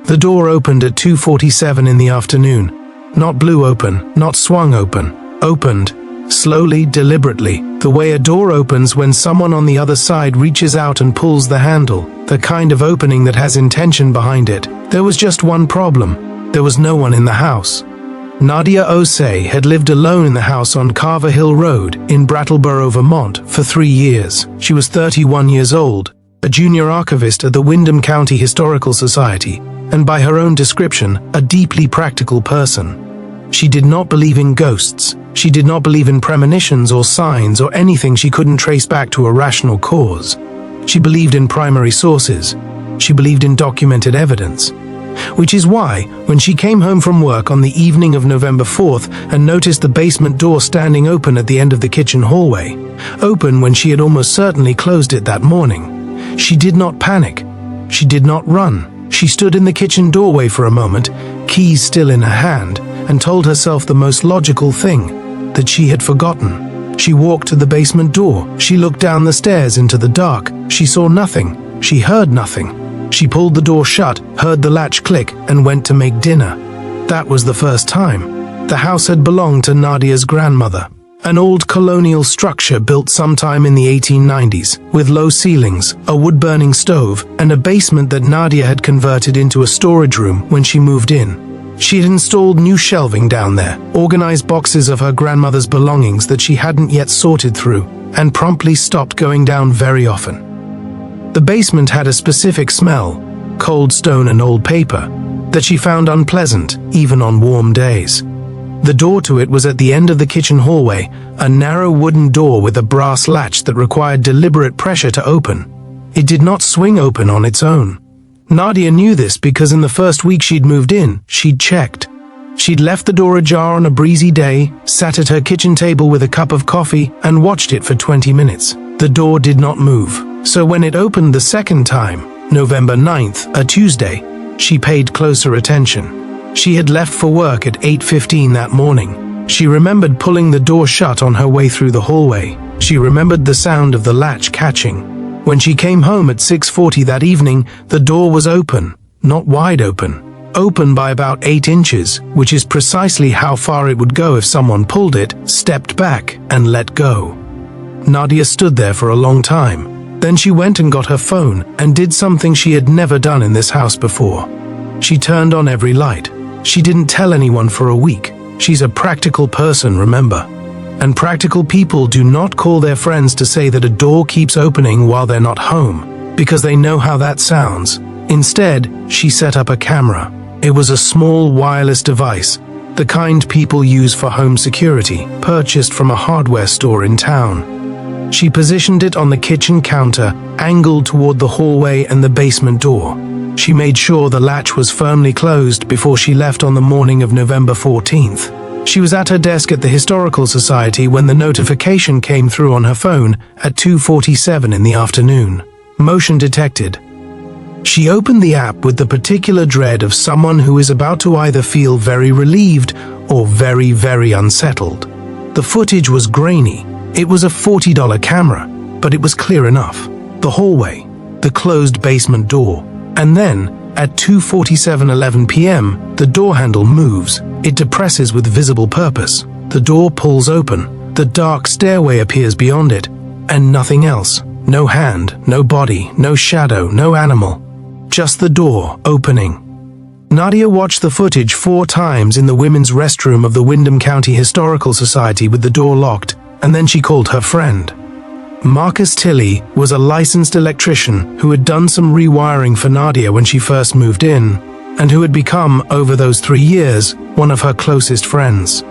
The door opened at 2:47 in the afternoon. Not blew open, not swung open. Opened. Slowly, deliberately, the way a door opens when someone on the other side reaches out and pulls the handle, the kind of opening that has intention behind it. There was just one problem. There was no one in the house. Nadia Osei had lived alone in the house on Carver Hill Road in Brattleboro, Vermont, for 3 years. She was 31 years old, a junior archivist at the Windham County Historical Society, and by her own description, a deeply practical person. She did not believe in ghosts. She did not believe in premonitions or signs or anything she couldn't trace back to a rational cause. She believed in primary sources. She believed in documented evidence. Which is why, when she came home from work on the evening of November 4th and noticed the basement door standing open at the end of the kitchen hallway, open when she had almost certainly closed it that morning, she did not panic. She did not run. She stood in the kitchen doorway for a moment, keys still in her hand, and told herself the most logical thing, that she had forgotten. She walked to the basement door. She looked down the stairs into the dark. She saw nothing. She heard nothing. She pulled the door shut, heard the latch click, and went to make dinner. That was the first time. The house had belonged to Nadia's grandmother. An old colonial structure built sometime in the 1890s, with low ceilings, a wood-burning stove, and a basement that Nadia had converted into a storage room when she moved in. She had installed new shelving down there, organized boxes of her grandmother's belongings that she hadn't yet sorted through, and promptly stopped going down very often. The basement had a specific smell, cold stone and old paper, that she found unpleasant, even on warm days. The door to it was at the end of the kitchen hallway, a narrow wooden door with a brass latch that required deliberate pressure to open. It did not swing open on its own. Nadia knew this because in the first week she'd moved in, she'd checked. She'd left the door ajar on a breezy day, sat at her kitchen table with a cup of coffee, and watched it for 20 minutes. The door did not move. So when it opened the second time, November 9th, a Tuesday, she paid closer attention. She had left for work at 8:15 that morning. She remembered pulling the door shut on her way through the hallway. She remembered the sound of the latch catching. When she came home at 6:40 that evening, the door was open, not wide open. Open by about 8 inches, which is precisely how far it would go if someone pulled it, stepped back, and let go. Nadia stood there for a long time. Then she went and got her phone and did something she had never done in this house before. She turned on every light. She didn't tell anyone for a week. She's a practical person, remember. And practical people do not call their friends to say that a door keeps opening while they're not home, because they know how that sounds. Instead, she set up a camera. It was a small wireless device, the kind people use for home security, purchased from a hardware store in town. She positioned it on the kitchen counter, angled toward the hallway and the basement door. She made sure the latch was firmly closed before she left on the morning of November 14th. She was at her desk at the Historical Society when the notification came through on her phone at 2:47 in the afternoon. Motion detected. She opened the app with the particular dread of someone who is about to either feel very relieved or very, very unsettled. The footage was grainy. It was a $40 camera, but it was clear enough. The hallway, the closed basement door, and then, at 2:47:11 p.m., the door handle moves. It depresses with visible purpose. The door pulls open. The dark stairway appears beyond it, and nothing else. No hand, no body, no shadow, no animal. Just the door opening. Nadia watched the footage 4 times in the women's restroom of the Windham County Historical Society with the door locked, and then she called her friend. Marcus Tilley was a licensed electrician who had done some rewiring for Nadia when she first moved in, and who had become, over those 3 years, one of her closest friends.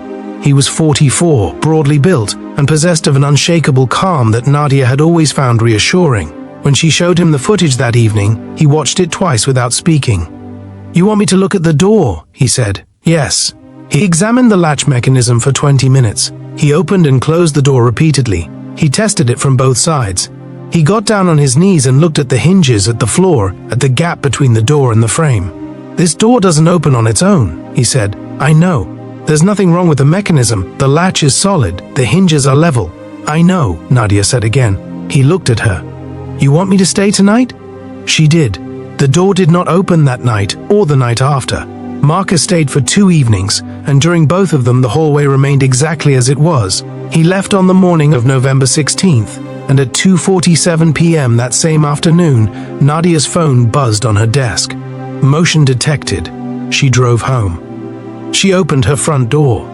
He was 44, broadly built, and possessed of an unshakable calm that Nadia had always found reassuring. When she showed him the footage that evening, he watched it twice without speaking. "You want me to look at the door?" he said. "Yes." He examined the latch mechanism for 20 minutes. He opened and closed the door repeatedly. He tested it from both sides. He got down on his knees and looked at the hinges, at the floor, at the gap between the door and the frame. "This door doesn't open on its own," he said. "I know. There's nothing wrong with the mechanism. The latch is solid. The hinges are level." "I know," Nadia said again. He looked at her. "You want me to stay tonight?" She did. The door did not open that night or the night after. Marcus stayed for 2 evenings, and during both of them the hallway remained exactly as it was. He left on the morning of November 16th, and at 2:47 p.m. that same afternoon, Nadia's phone buzzed on her desk. Motion detected. She drove home. She opened her front door.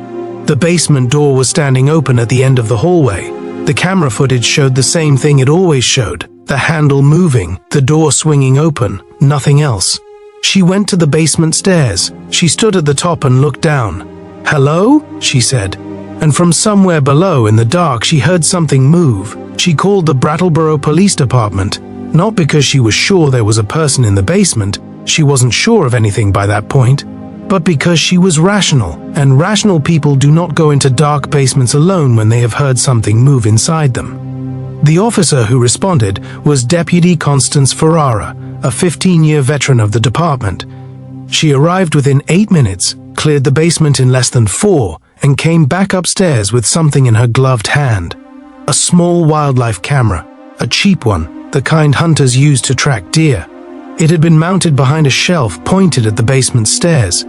The basement door was standing open at the end of the hallway. The camera footage showed the same thing it always showed: the handle moving, the door swinging open, nothing else. She went to the basement stairs. She stood at the top and looked down. "Hello?" she said. And from somewhere below in the dark she heard something move. She called the Brattleboro Police Department, not because she was sure there was a person in the basement, she wasn't sure of anything by that point, but because she was rational, and rational people do not go into dark basements alone when they have heard something move inside them. The officer who responded was Deputy Constance Ferrara, a 15-year veteran of the department. She arrived within 8 minutes, cleared the basement in less than 4, and came back upstairs with something in her gloved hand. A small wildlife camera, a cheap one, the kind hunters use to track deer. It had been mounted behind a shelf pointed at the basement stairs.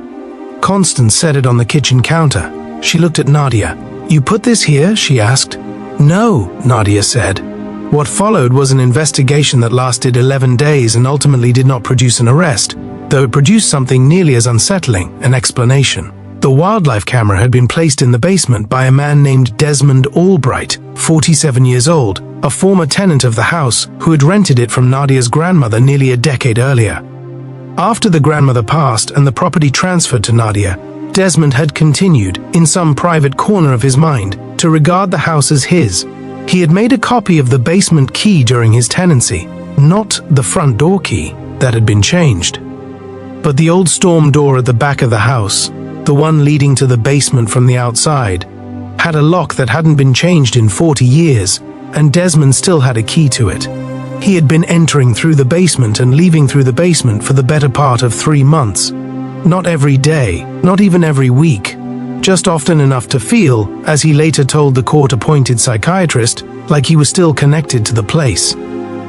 Constance set it on the kitchen counter. She looked at Nadia. "You put this here?" she asked. "No," Nadia said. What followed was an investigation that lasted 11 days and ultimately did not produce an arrest, though it produced something nearly as unsettling: an explanation. The wildlife camera had been placed in the basement by a man named Desmond Albright, 47 years old, a former tenant of the house who had rented it from Nadia's grandmother nearly a decade earlier. After the grandmother passed and the property transferred to Nadia, Desmond had continued, in some private corner of his mind, to regard the house as his. He had made a copy of the basement key during his tenancy, not the front door key that had been changed, but the old storm door at the back of the house, the one leading to the basement from the outside, had a lock that hadn't been changed in 40 years, and Desmond still had a key to it. He had been entering through the basement and leaving through the basement for the better part of 3 months. Not every day, not even every week, just often enough to feel, as he later told the court-appointed psychiatrist, like he was still connected to the place.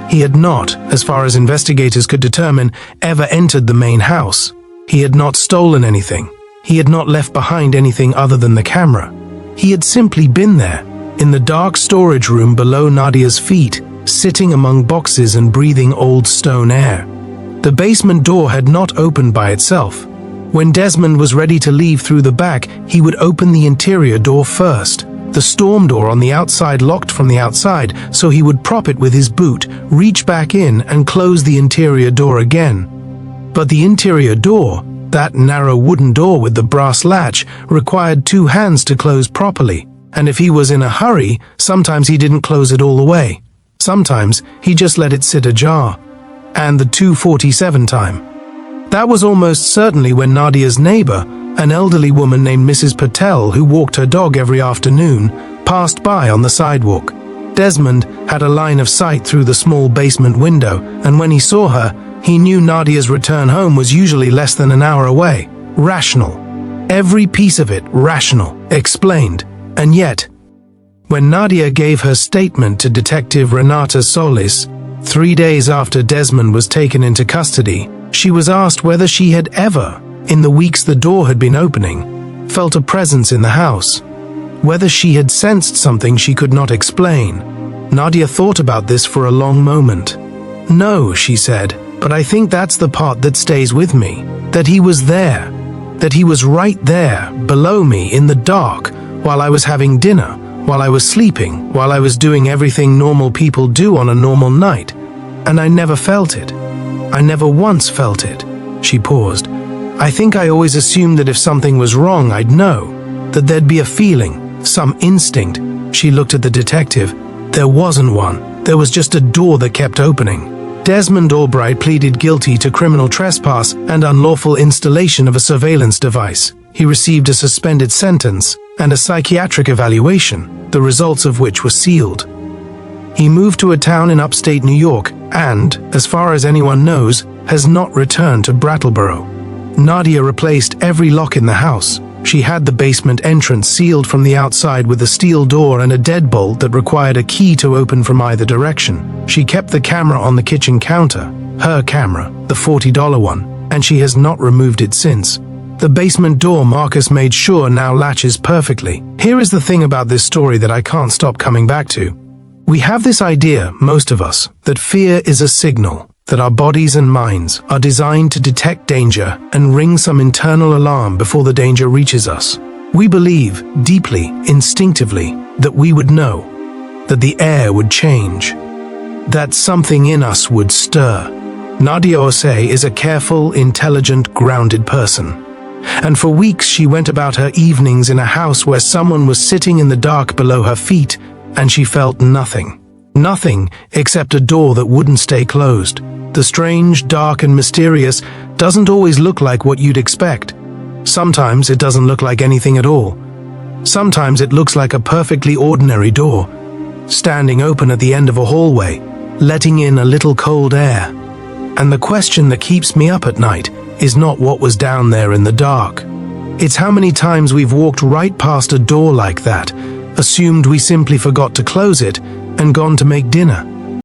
He had not, as far as investigators could determine, ever entered the main house. He had not stolen anything. He had not left behind anything other than the camera. He had simply been there, in the dark storage room below Nadia's feet, sitting among boxes and breathing old stone air. The basement door had not opened by itself. When Desmond was ready to leave through the back, he would open the interior door first. The storm door on the outside locked from the outside, so he would prop it with his boot, reach back in, and close the interior door again. But the interior door, that narrow wooden door with the brass latch, required 2 hands to close properly, and if he was in a hurry, sometimes he didn't close it all the way. Sometimes he just let it sit ajar. And the 2:47 time. That was almost certainly when Nadia's neighbor, an elderly woman named Mrs. Patel who walked her dog every afternoon, passed by on the sidewalk. Desmond had a line of sight through the small basement window, and when he saw her, he knew Nadia's return home was usually less than an hour away. Rational. Every piece of it rational, explained. And yet, when Nadia gave her statement to Detective Renata Solis, 3 days after Desmond was taken into custody, she was asked whether she had ever, in the weeks the door had been opening, felt a presence in the house. Whether she had sensed something she could not explain. Nadia thought about this for a long moment. "No," she said, "but I think that's the part that stays with me. That he was there. That he was right there, below me, in the dark, while I was having dinner, while I was sleeping, while I was doing everything normal people do on a normal night. And I never felt it. I never once felt it." She paused. "I think I always assumed that if something was wrong, I'd know. That there'd be a feeling, some instinct." She looked at the detective. There wasn't one. There was just a door that kept opening. Desmond Albright pleaded guilty to criminal trespass and unlawful installation of a surveillance device. He received a suspended sentence and a psychiatric evaluation, the results of which were sealed. He moved to a town in upstate New York and, as far as anyone knows, has not returned to Brattleboro. Nadia replaced every lock in the house. She had the basement entrance sealed from the outside with a steel door and a deadbolt that required a key to open from either direction. She kept the camera on the kitchen counter. Her camera, the $40 one, and she has not removed it since. The basement door Marcus made sure now latches perfectly. Here is the thing about this story that I can't stop coming back to. We have this idea, most of us, that fear is a signal, that our bodies and minds are designed to detect danger and ring some internal alarm before the danger reaches us. We believe, deeply, instinctively, that we would know, that the air would change, that something in us would stir. Nadia is a careful, intelligent, grounded person. And for weeks she went about her evenings in a house where someone was sitting in the dark below her feet, and she felt nothing. Nothing except a door that wouldn't stay closed. The strange, dark, and mysterious doesn't always look like what you'd expect. Sometimes it doesn't look like anything at all. Sometimes it looks like a perfectly ordinary door, standing open at the end of a hallway, letting in a little cold air. And the question that keeps me up at night is not what was down there in the dark. It's how many times we've walked right past a door like that, assumed we simply forgot to close it, and gone to make dinner.